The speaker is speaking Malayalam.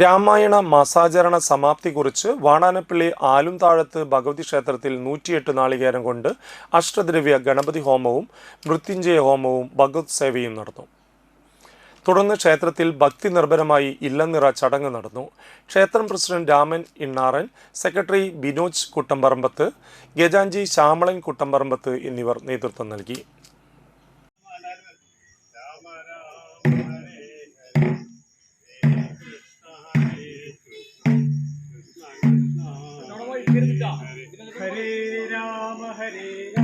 രാമായണ മാസാചരണ സമാപ്തി കുറിച്ച് വാടാനപ്പള്ളി ആലുംതാഴത്ത് ഭഗവതി ക്ഷേത്രത്തിൽ 108 നാളികേരം കൊണ്ട് അഷ്ടദ്രവ്യ ഗണപതി ഹോമവും മൃത്യുഞ്ജയ ഹോമവും ഭഗവത് സേവയും നടന്നു. തുടർന്ന് ക്ഷേത്രത്തിൽ ഭക്തി നിർഭരമായി ഇല്ലനിറ ചടങ്ങ് നടന്നു. ക്ഷേത്രം പ്രസിഡന്റ് രാമൻ ഇണ്ണാറൻ, സെക്രട്ടറി ബിനോജ് കുട്ടമ്പറമ്പത്ത്, ഗജാഞ്ചി ശ്യാമളൻ കുട്ടമ്പറമ്പത്ത് എന്നിവർ നേതൃത്വം നൽകി. ഹരേ രാമ ഹരേ